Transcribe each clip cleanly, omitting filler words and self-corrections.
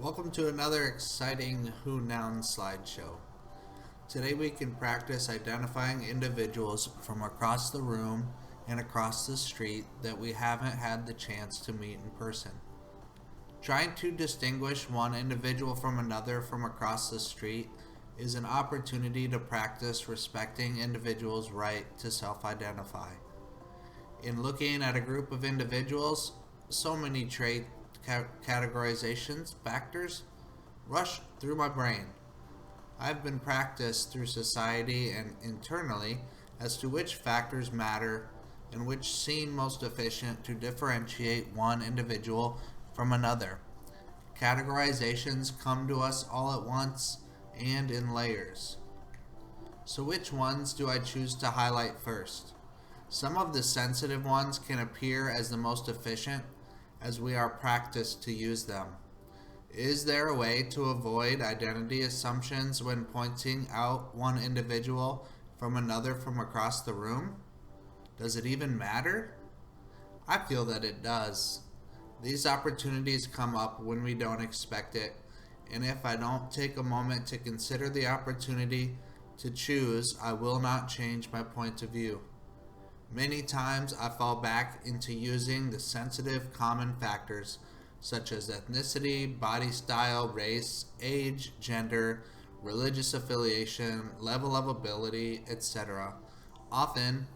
Welcome to another exciting Who Noun slideshow. Today we can practice identifying individuals from across the room and across the street that we haven't had the chance to meet in person. Trying to distinguish one individual from another from across the street is an opportunity to practice respecting individuals' right to self-identify. In looking at a group of individuals, so many trait categorizations factors rush through my brain. I've been practiced through society and internally as to which factors matter and which seem most efficient to differentiate one individual from another. Categorizations come to us all at once and in layers. So which ones do I choose to highlight first? Some of the sensitive ones can appear as the most efficient as we are practiced to use them. Is there a way to avoid identity assumptions when pointing out one individual from another from across the room? Does it even matter? I feel that it does. These opportunities come up when we don't expect it, and if I don't take a moment to consider the opportunity to choose, I will not change my point of view. Many times I fall back into using the sensitive common factors such as ethnicity, body style, race, age, gender, religious affiliation, level of ability, etc. Often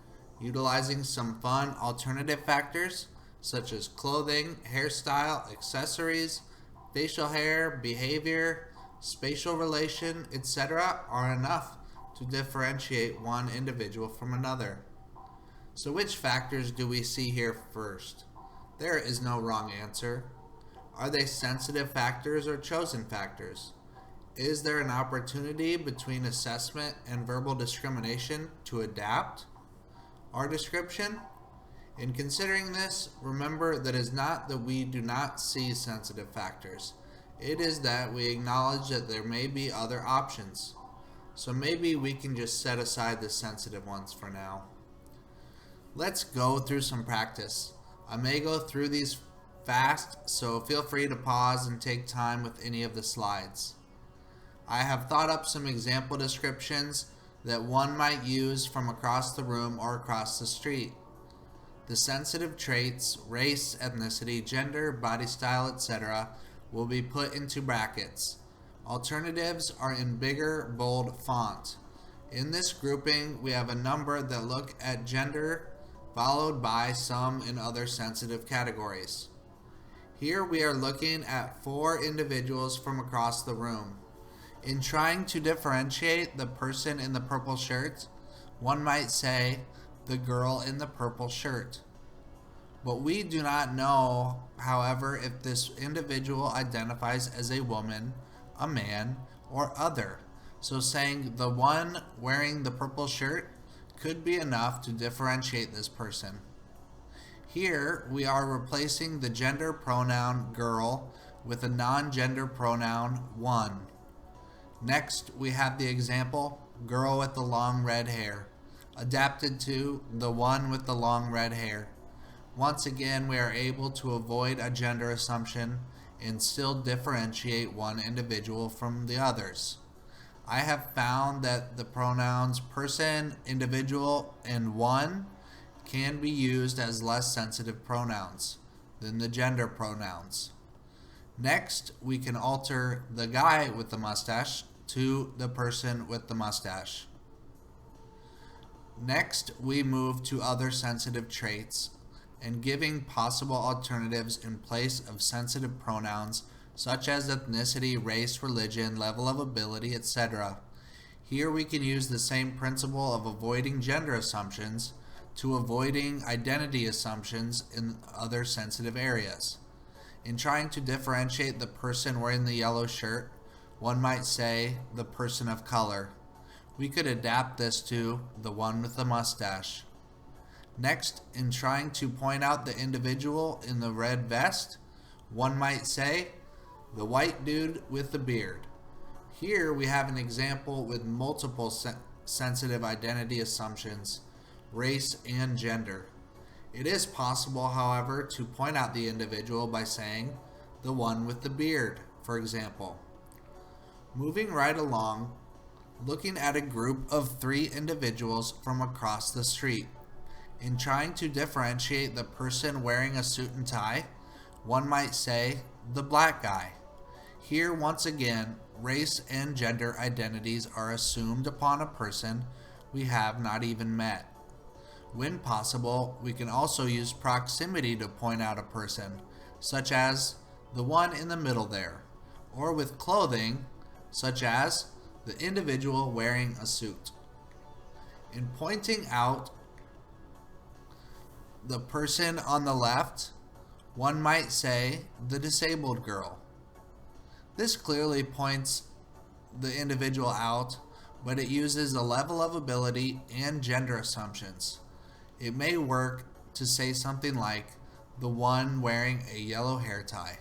utilizing some fun alternative factors such as clothing, hairstyle, accessories, facial hair, behavior, spatial relation, etc. are enough to differentiate one individual from another. So which factors do we see here first? There is no wrong answer. Are they sensitive factors or chosen factors? Is there an opportunity between assessment and verbal discrimination to adapt our description? In considering this, remember that it is not that we do not see sensitive factors. It is that we acknowledge that there may be other options. So maybe we can just set aside the sensitive ones for now. Let's go through some practice. I may go through these fast, so feel free to pause and take time with any of the slides. I have thought up some example descriptions that one might use from across the room or across the street. The sensitive traits, race, ethnicity, gender, body style, etc. will be put into brackets. Alternatives are in bigger, bold font. In this grouping, we have a number that look at gender, followed by some in other sensitive categories. Here we are looking at 4 individuals from across the room. In trying to differentiate the person in the purple shirt, one might say the girl in the purple shirt. But we do not know, however, if this individual identifies as a woman, a man, or other. So saying the one wearing the purple shirt could be enough to differentiate this person. Here we are replacing the gender pronoun girl with a non-gender pronoun one. Next we have the example girl with the long red hair, adapted to the one with the long red hair. Once again we are able to avoid a gender assumption and still differentiate one individual from the others. I have found that the pronouns person, individual, and one can be used as less sensitive pronouns than the gender pronouns. Next, we can alter the guy with the mustache to the person with the mustache. Next, we move to other sensitive traits and giving possible alternatives in place of sensitive pronouns such as ethnicity, race, religion, level of ability, etc. Here we can use the same principle of avoiding gender assumptions to avoiding identity assumptions in other sensitive areas. In trying to differentiate the person wearing the yellow shirt, one might say the person of color. We could adapt this to the one with the mustache. Next, in trying to point out the individual in the red vest, one might say the white dude with the beard. Here we have an example with multiple sensitive identity assumptions, race and gender. It is possible, however, to point out the individual by saying the one with the beard For example, moving right along, looking at a group of 3 individuals from across the street. In trying to differentiate the person wearing a suit and tie, one might say, the black guy. Here, once again, race and gender identities are assumed upon a person we have not even met. When possible, we can also use proximity to point out a person, such as the one in the middle there, or with clothing, such as the individual wearing a suit. In pointing out the person on the left, one might say the disabled girl. This clearly points the individual out, but it uses a level of ability and gender assumptions. It may work to say something like the one wearing a yellow hair tie.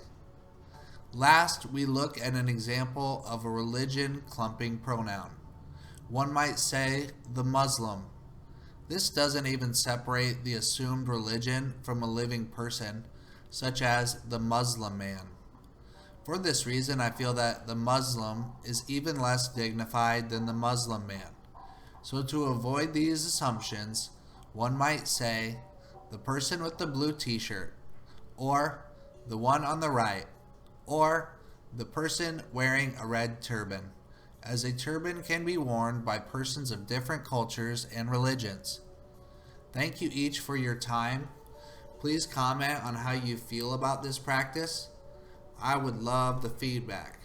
Last, we look at an example of a religion clumping pronoun. One might say the Muslim. This doesn't even separate the assumed religion from a living person, such as the Muslim man. For this reason, I feel that the Muslim is even less dignified than the Muslim man. So to avoid these assumptions, one might say the person with the blue t-shirt, or the one on the right, or the person wearing a red turban, as a turban can be worn by persons of different cultures and religions. Thank you each for your time. Please comment on how you feel about this practice. I would love the feedback.